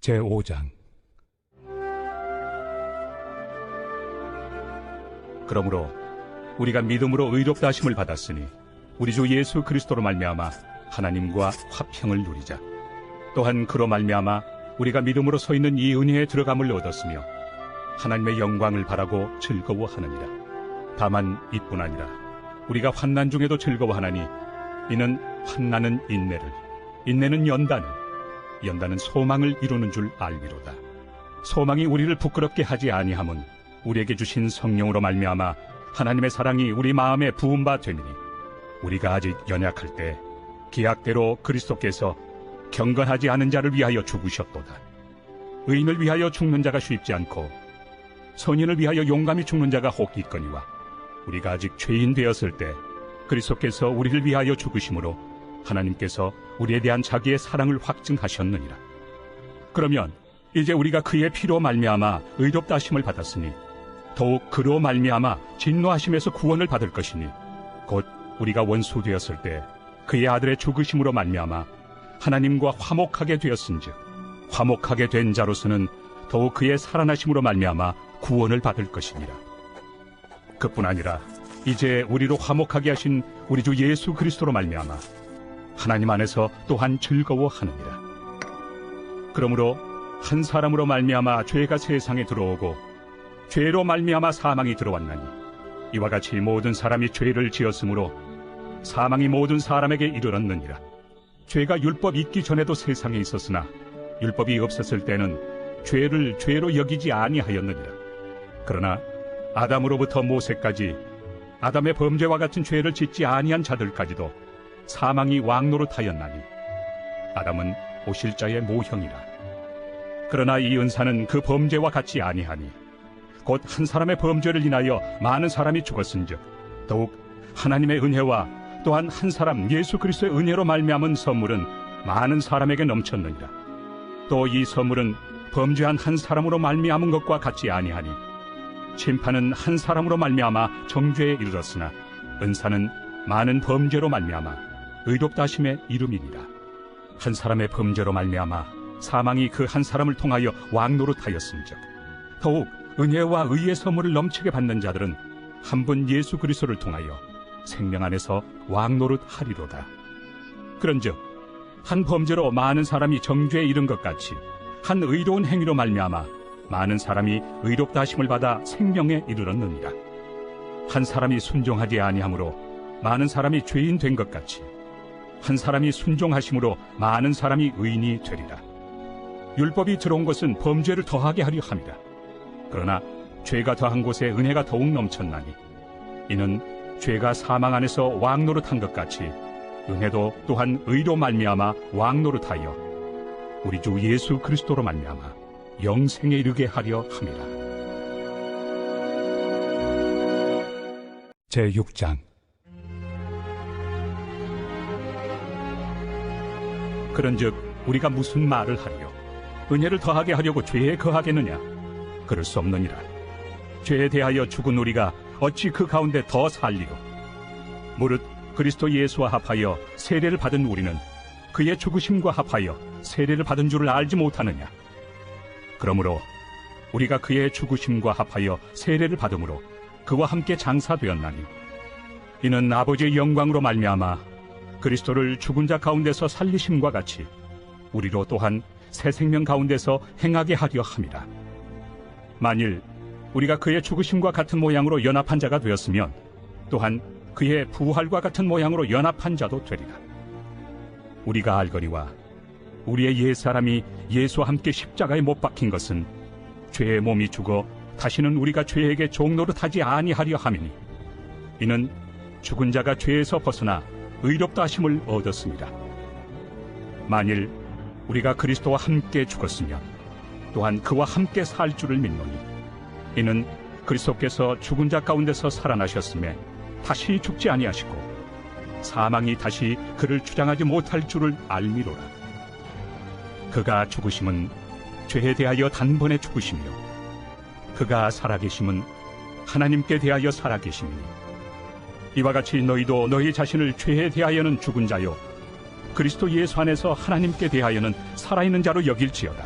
제5장. 그러므로 우리가 믿음으로 의롭다 하심을 받았으니 우리 주 예수 그리스도로 말미암아 하나님과 화평을 누리자. 또한 그로 말미암아 우리가 믿음으로 서 있는 이 은혜에 들어감을 얻었으며 하나님의 영광을 바라고 즐거워하느니라. 다만 이뿐 아니라 우리가 환난 중에도 즐거워하나니 이는 환난은 인내를, 인내는 연단을, 연단은 소망을 이루는 줄 알미로다. 소망이 우리를 부끄럽게 하지 아니함은 우리에게 주신 성령으로 말미암아 하나님의 사랑이 우리 마음에 부은 바 되니니 우리가 아직 연약할 때 기약대로 그리스도께서 경건하지 않은 자를 위하여 죽으셨도다. 의인을 위하여 죽는 자가 쉽지 않고 선인을 위하여 용감히 죽는 자가 혹 있거니와 우리가 아직 죄인 되었을 때 그리스도께서 우리를 위하여 죽으심으로 하나님께서 우리에 대한 자기의 사랑을 확증하셨느니라. 그러면 이제 우리가 그의 피로 말미암아 의롭다 하심을 받았으니 더욱 그로 말미암아 진노하심에서 구원을 받을 것이니 곧 우리가 원수 되었을 때 그의 아들의 죽으심으로 말미암아 하나님과 화목하게 되었은즉 화목하게 된 자로서는 더욱 그의 살아나심으로 말미암아 구원을 받을 것이니라. 그뿐 아니라 이제 우리로 화목하게 하신 우리 주 예수 그리스도로 말미암아 하나님 안에서 또한 즐거워하느니라. 그러므로 한 사람으로 말미암아 죄가 세상에 들어오고 죄로 말미암아 사망이 들어왔나니 이와 같이 모든 사람이 죄를 지었으므로 사망이 모든 사람에게 이르렀느니라. 죄가 율법 있기 전에도 세상에 있었으나 율법이 없었을 때는 죄를 죄로 여기지 아니하였느니라. 그러나 아담으로부터 모세까지 아담의 범죄와 같은 죄를 짓지 아니한 자들까지도 사망이 왕노릇하였나니 아담은 오실 자의 모형이라. 그러나 이 은사는 그 범죄와 같지 아니하니 곧 한 사람의 범죄를 인하여 많은 사람이 죽었은즉 더욱 하나님의 은혜와 또한 한 사람 예수 그리스도의 은혜로 말미암은 선물은 많은 사람에게 넘쳤느니라. 또 이 선물은 범죄한 한 사람으로 말미암은 것과 같지 아니하니 심판은 한 사람으로 말미암아 정죄에 이르렀으나 은사는 많은 범죄로 말미암아 의롭다 하심의 이름이니라. 한 사람의 범죄로 말미암아 사망이 그 한 사람을 통하여 왕노릇하였은즉 더욱 은혜와 의의 선물을 넘치게 받는 자들은 한 분 예수 그리스도를 통하여 생명 안에서 왕노릇하리로다. 그런즉 한 범죄로 많은 사람이 정죄에 이른 것 같이 한 의로운 행위로 말미암아 많은 사람이 의롭다 하심을 받아 생명에 이르렀느니라. 한 사람이 순종하지 아니함으로 많은 사람이 죄인 된 것 같이 한 사람이 순종하심으로 많은 사람이 의인이 되리라. 율법이 들어온 것은 범죄를 더하게 하려 함이라. 그러나 죄가 더한 곳에 은혜가 더욱 넘쳤나니 이는 죄가 사망 안에서 왕노릇한 것 같이 은혜도 또한 의로 말미암아 왕노릇하여 우리 주 예수 그리스도로 말미암아 영생에 이르게 하려 함이라. 제6장. 그런즉 우리가 무슨 말을 하리요? 은혜를 더하게 하려고 죄에 거하겠느냐? 그럴 수 없느니라. 죄에 대하여 죽은 우리가 어찌 그 가운데 더 살리요? 무릇 그리스도 예수와 합하여 세례를 받은 우리는 그의 죽으심과 합하여 세례를 받은 줄을 알지 못하느냐? 그러므로 우리가 그의 죽으심과 합하여 세례를 받음으로 그와 함께 장사되었나니 이는 아버지의 영광으로 말미암아 그리스도를 죽은 자 가운데서 살리심과 같이 우리로 또한 새 생명 가운데서 행하게 하려 함이라. 만일 우리가 그의 죽으심과 같은 모양으로 연합한 자가 되었으면 또한 그의 부활과 같은 모양으로 연합한 자도 되리라. 우리가 알거니와 우리의 옛사람이 예수와 함께 십자가에 못 박힌 것은 죄의 몸이 죽어 다시는 우리가 죄에게 종노릇하지 아니하려 함이니 이는 죽은 자가 죄에서 벗어나 의롭다 하심을 얻었습니다. 만일 우리가 그리스도와 함께 죽었으면 또한 그와 함께 살 줄을 믿노니 이는 그리스도께서 죽은 자 가운데서 살아나셨음에 다시 죽지 아니하시고 사망이 다시 그를 주장하지 못할 줄을 알미로라. 그가 죽으심은 죄에 대하여 단번에 죽으시며 그가 살아계심은 하나님께 대하여 살아계심이니 이와 같이 너희도 너희 자신을 죄에 대하여는 죽은 자요 그리스도 예수 안에서 하나님께 대하여는 살아있는 자로 여길지어다.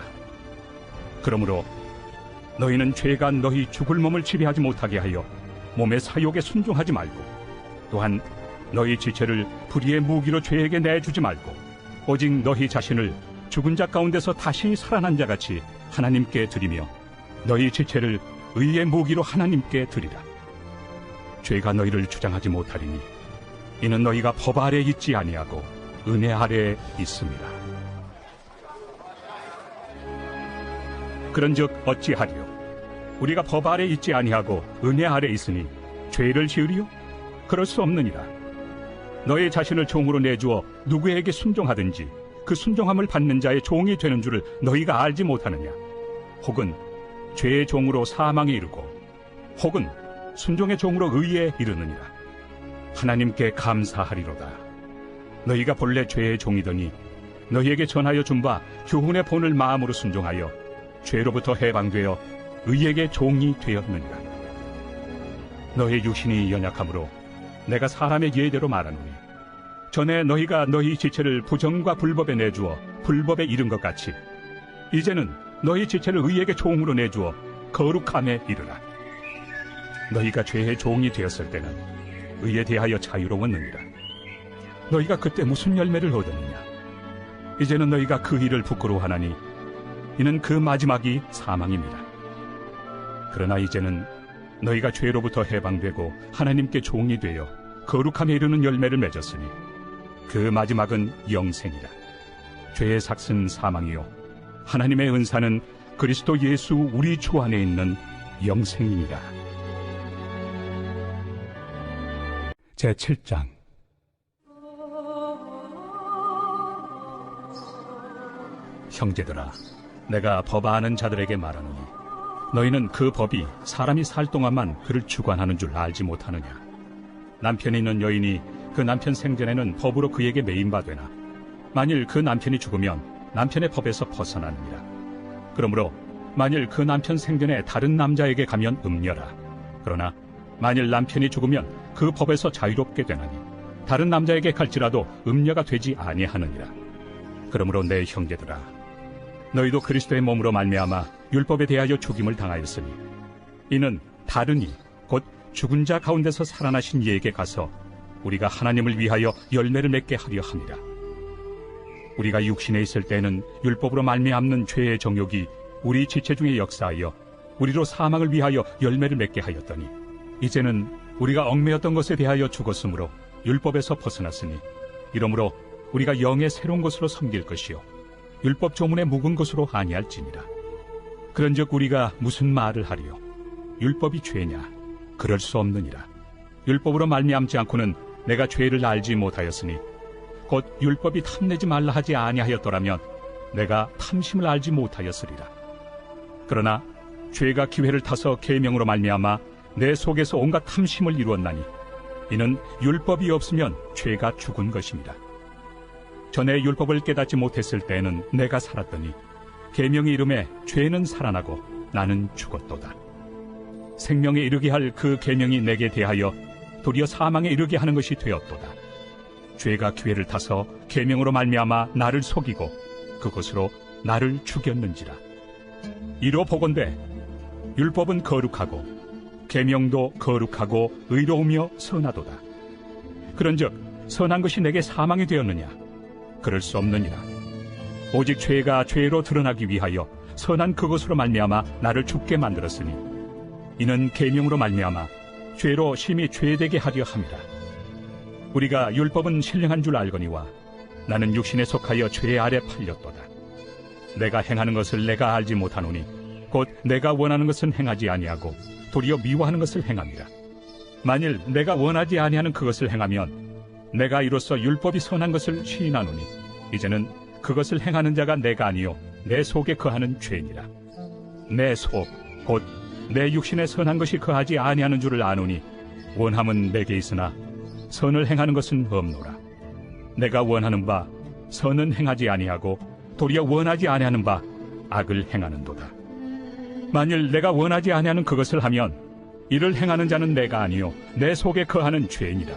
그러므로 너희는 죄가 너희 죽을 몸을 지배하지 못하게 하여 몸의 사욕에 순종하지 말고, 또한 너희 지체를 불의의 무기로 죄에게 내주지 말고, 오직 너희 자신을 죽은 자 가운데서 다시 살아난 자 같이 하나님께 드리며 너희 지체를 의의 무기로 하나님께 드리라. 죄가 너희를 주장하지 못하리니 이는 너희가 법 아래 있지 아니하고 은혜 아래에 있습니다. 그런즉 어찌하리요? 우리가 법 아래 있지 아니하고 은혜 아래 있으니 죄를 지으리요? 그럴 수 없느니라. 너희 자신을 종으로 내주어 누구에게 순종하든지 그 순종함을 받는 자의 종이 되는 줄을 너희가 알지 못하느냐? 혹은 죄의 종으로 사망에 이르고 혹은 순종의 종으로 의에 이르느니라. 하나님께 감사하리로다. 너희가 본래 죄의 종이더니 너희에게 전하여 준 바 교훈의 본을 마음으로 순종하여 죄로부터 해방되어 의에게 종이 되었느니라. 너희 육신이 연약하므로 내가 사람의 예대로 말하노니, 전에 너희가 너희 지체를 부정과 불법에 내주어 불법에 이른 것 같이 이제는 너희 지체를 의에게 종으로 내주어 거룩함에 이르라. 너희가 죄의 종이 되었을 때는 의에 대하여 자유로웠느니라. 너희가 그때 무슨 열매를 얻었느냐? 이제는 너희가 그 일을 부끄러워하나니 이는 그 마지막이 사망입니다. 그러나 이제는 너희가 죄로부터 해방되고 하나님께 종이 되어 거룩함에 이르는 열매를 맺었으니 그 마지막은 영생이라. 죄의 삭은 사망이요 하나님의 은사는 그리스도 예수 우리 주 안에 있는 영생이니라. 제7장. 형제들아, 내가 법 아는 자들에게 말하노니 너희는 그 법이 사람이 살 동안만 그를 주관하는 줄 알지 못하느냐? 남편이 있는 여인이 그 남편 생전에는 법으로 그에게 매인 바 되나 만일 그 남편이 죽으면 남편의 법에서 벗어나느니라. 그러므로 만일 그 남편 생전에 다른 남자에게 가면 음녀라. 그러나 만일 남편이 죽으면 그 법에서 자유롭게 되나니 다른 남자에게 갈지라도 음녀가 되지 아니하느니라. 그러므로 내 형제들아, 너희도 그리스도의 몸으로 말미암아 율법에 대하여 죽임을 당하였으니 이는 다른 이 곧 죽은 자 가운데서 살아나신 이에게 가서 우리가 하나님을 위하여 열매를 맺게 하려 함이라. 우리가 육신에 있을 때는 율법으로 말미암는 죄의 정욕이 우리 지체 중에 역사하여 우리로 사망을 위하여 열매를 맺게 하였더니 이제는 우리가 얽매였던 것에 대하여 죽었으므로 율법에서 벗어났으니 이러므로 우리가 영의 새로운 것으로 섬길 것이요 율법 조문에 묵은 것으로 아니할지니라. 그런즉 우리가 무슨 말을 하리요? 율법이 죄냐? 그럴 수 없느니라. 율법으로 말미암지 않고는 내가 죄를 알지 못하였으니 곧 율법이 탐내지 말라 하지 아니하였더라면 내가 탐심을 알지 못하였으리라. 그러나 죄가 기회를 타서 계명으로 말미암아 내 속에서 온갖 탐심을 이루었나니 이는 율법이 없으면 죄가 죽은 것입니다. 전에 율법을 깨닫지 못했을 때에는 내가 살았더니 계명의 이름에 죄는 살아나고 나는 죽었도다. 생명에 이르게 할 그 계명이 내게 대하여 도리어 사망에 이르게 하는 것이 되었도다. 죄가 기회를 타서 계명으로 말미암아 나를 속이고 그것으로 나를 죽였는지라. 이로 보건대 율법은 거룩하고 계명도 거룩하고 의로우며 선하도다. 그런즉 선한 것이 내게 사망이 되었느냐? 그럴 수 없느니라. 오직 죄가 죄로 드러나기 위하여 선한 그것으로 말미암아 나를 죽게 만들었으니 이는 계명으로 말미암아 죄로 심히 죄되게 하려 함이라. 우리가 율법은 신령한 줄 알거니와 나는 육신에 속하여 죄 아래 팔렸도다. 내가 행하는 것을 내가 알지 못하노니 곧 내가 원하는 것은 행하지 아니하고 도리어 미워하는 것을 행함이라. 만일 내가 원하지 아니하는 그것을 행하면 내가 이로써 율법이 선한 것을 시인하노니 이제는 그것을 행하는 자가 내가 아니요 내 속에 거하는 죄니라. 내 속 곧 내 육신에 선한 것이 거하지 아니하는 줄을 아노니 원함은 내게 있으나 선을 행하는 것은 없노라. 내가 원하는 바 선은 행하지 아니하고 도리어 원하지 아니하는 바 악을 행하는도다. 만일 내가 원하지 아니하는 그것을 하면 이를 행하는 자는 내가 아니요 내 속에 거하는 죄니라.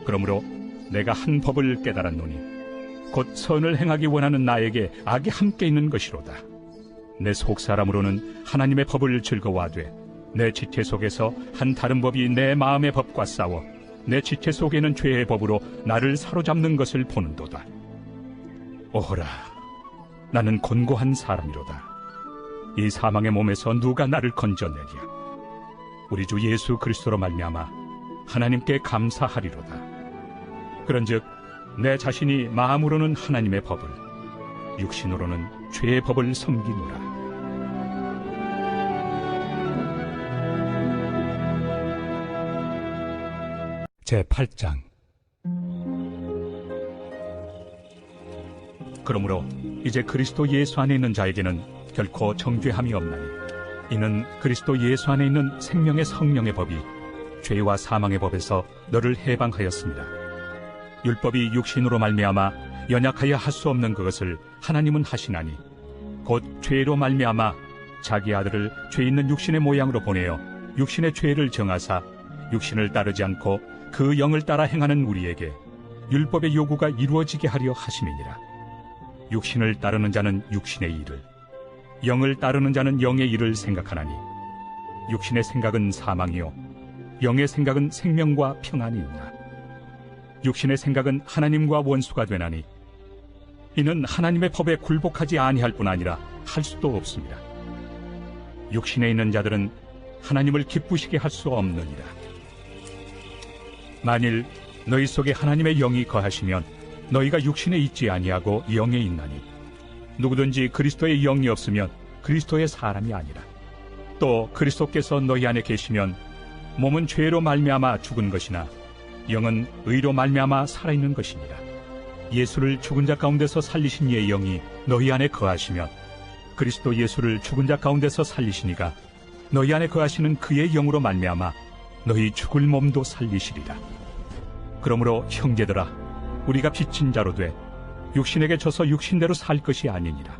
그러므로 내가 한 법을 깨달았노니 곧 선을 행하기 원하는 나에게 악이 함께 있는 것이로다. 내 속사람으로는 하나님의 법을 즐거워하되 내 지체 속에서 한 다른 법이 내 마음의 법과 싸워 내 지체 속에는 죄의 법으로 나를 사로잡는 것을 보는도다. 오호라, 나는 곤고한 사람이로다. 이 사망의 몸에서 누가 나를 건져내랴. 우리 주 예수 그리스도로 말미암아 하나님께 감사하리로다. 그런즉 내 자신이 마음으로는 하나님의 법을, 육신으로는 죄의 법을 섬기노라. 제8장. 그러므로 이제 그리스도 예수 안에 있는 자에게는 결코 정죄함이 없나니, 이는 그리스도 예수 안에 있는 생명의 성령의 법이 죄와 사망의 법에서 너를 해방하였습니다. 율법이 육신으로 말미암아 연약하여 할 수 없는 그것을 하나님은 하시나니, 곧 죄로 말미암아 자기 아들을 죄 있는 육신의 모양으로 보내어 육신의 죄를 정하사 육신을 따르지 않고 그 영을 따라 행하는 우리에게 율법의 요구가 이루어지게 하려 하심이니라. 육신을 따르는 자는 육신의 일을, 영을 따르는 자는 영의 일을 생각하나니, 육신의 생각은 사망이요 영의 생각은 생명과 평안이니라. 육신의 생각은 하나님과 원수가 되나니, 이는 하나님의 법에 굴복하지 아니할 뿐 아니라 할 수도 없습니다. 육신에 있는 자들은 하나님을 기쁘시게 할 수 없느니라. 만일 너희 속에 하나님의 영이 거하시면 너희가 육신에 있지 아니하고 영에 있나니, 누구든지 그리스도의 영이 없으면 그리스도의 사람이 아니라. 또 그리스도께서 너희 안에 계시면 몸은 죄로 말미암아 죽은 것이나 영은 의로 말미암아 살아있는 것이니라. 예수를 죽은 자 가운데서 살리신 이의 영이 너희 안에 거하시면 그리스도 예수를 죽은 자 가운데서 살리시니가 너희 안에 거하시는 그의 영으로 말미암아 너희 죽을 몸도 살리시리라. 그러므로 형제들아, 우리가 빚진 자로 돼 육신에게 져서 육신대로 살 것이 아니니라.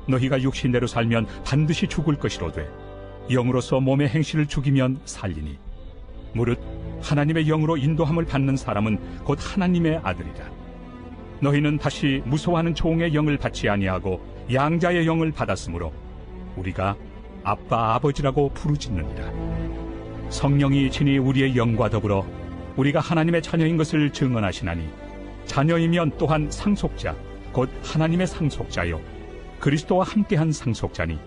너희가 육신대로 살면 반드시 죽을 것이로되 영으로서 몸의 행실을 죽이면 살리니, 무릇 하나님의 영으로 인도함을 받는 사람은 곧 하나님의 아들이라. 너희는 다시 무서워하는 종의 영을 받지 아니하고 양자의 영을 받았으므로 우리가 아빠 아버지라고 부르짖느니라. 성령이 친히 우리의 영과 더불어 우리가 하나님의 자녀인 것을 증언하시나니, 자녀이면 또한 상속자 곧 하나님의 상속자요 그리스도와 함께한 상속자니,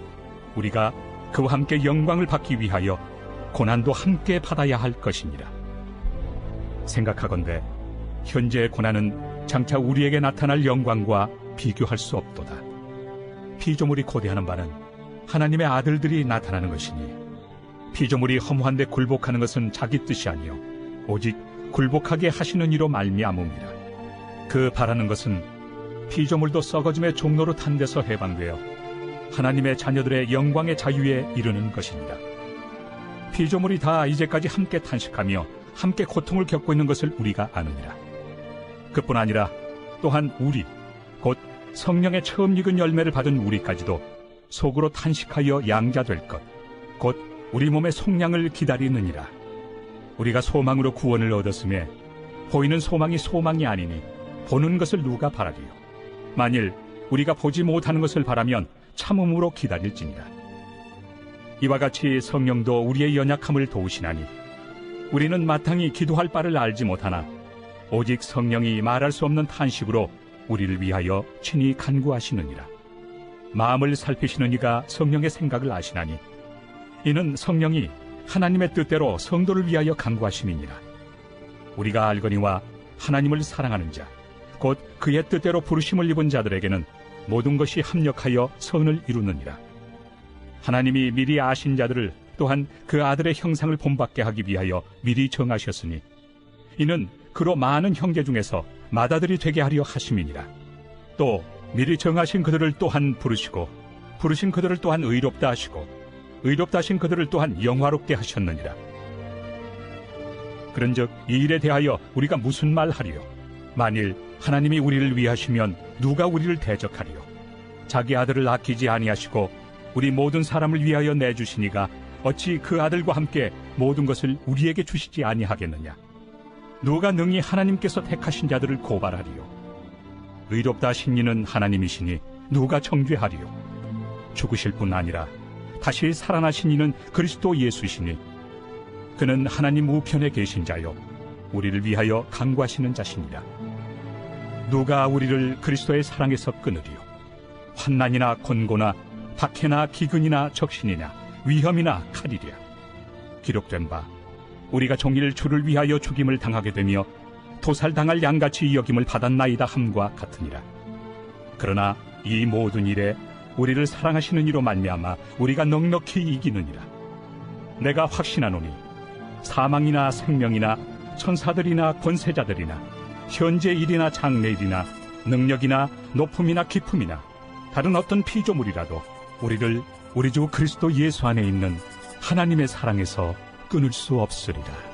우리가 그와 함께 영광을 받기 위하여 고난도 함께 받아야 할 것이니라. 생각하건대 현재의 고난은 장차 우리에게 나타날 영광과 비교할 수 없도다. 피조물이 고대하는 바는 하나님의 아들들이 나타나는 것이니, 피조물이 허무한데 굴복하는 것은 자기 뜻이 아니요 오직 굴복하게 하시는 이로 말미암음이라. 그 바라는 것은 피조물도 썩어짐의 종로로 탄 데서 해방되어 하나님의 자녀들의 영광의 자유에 이르는 것입니다. 피조물이 다 이제까지 함께 탄식하며 함께 고통을 겪고 있는 것을 우리가 아느니라. 그뿐 아니라 또한 우리, 곧 성령의 처음 익은 열매를 받은 우리까지도 속으로 탄식하여 양자될 것, 곧 우리 몸의 속량을 기다리느니라. 우리가 소망으로 구원을 얻었음에 보이는 소망이 소망이 아니니 보는 것을 누가 바라리요. 만일 우리가 보지 못하는 것을 바라면 참음으로 기다릴지니라. 이와 같이 성령도 우리의 연약함을 도우시나니, 우리는 마땅히 기도할 바를 알지 못하나 오직 성령이 말할 수 없는 탄식으로 우리를 위하여 친히 간구하시느니라. 마음을 살피시는 이가 성령의 생각을 아시나니, 이는 성령이 하나님의 뜻대로 성도를 위하여 간구하심이니라. 우리가 알거니와 하나님을 사랑하는 자, 곧 그의 뜻대로 부르심을 입은 자들에게는 모든 것이 합력하여 선을 이루느니라. 하나님이 미리 아신 자들을 또한 그 아들의 형상을 본받게 하기 위하여 미리 정하셨으니, 이는 그로 많은 형제 중에서 맏아들이 되게 하려 하심이니라. 또 미리 정하신 그들을 또한 부르시고, 부르신 그들을 또한 의롭다 하시고, 의롭다 하신 그들을 또한 영화롭게 하셨느니라. 그런즉 이 일에 대하여 우리가 무슨 말 하리요? 만일 하나님이 우리를 위하시면 누가 우리를 대적하리요? 자기 아들을 아끼지 아니하시고 우리 모든 사람을 위하여 내주시니가 어찌 그 아들과 함께 모든 것을 우리에게 주시지 아니하겠느냐? 누가 능히 하나님께서 택하신 자들을 고발하리요? 의롭다 하신 이는 하나님이시니 누가 정죄하리요? 죽으실 뿐 아니라 다시 살아나신 이는 그리스도 예수시니 그는 하나님 우편에 계신 자요 우리를 위하여 간구하시는 자시니라. 누가 우리를 그리스도의 사랑에서 끊으리요? 환난이나 곤고나 박해나 기근이나 적신이나 위험이나 칼이랴. 기록된 바 우리가 종일 주를 위하여 죽임을 당하게 되며 도살당할 양같이 여김을 받았나이다 함과 같으니라. 그러나 이 모든 일에 우리를 사랑하시는 이로 말미암아 우리가 넉넉히 이기느니라. 내가 확신하노니 사망이나 생명이나 천사들이나 권세자들이나 현재 일이나 장래 일이나 능력이나 높음이나 깊음이나 다른 어떤 피조물이라도 우리를 우리 주 그리스도 예수 안에 있는 하나님의 사랑에서 끊을 수 없으리라.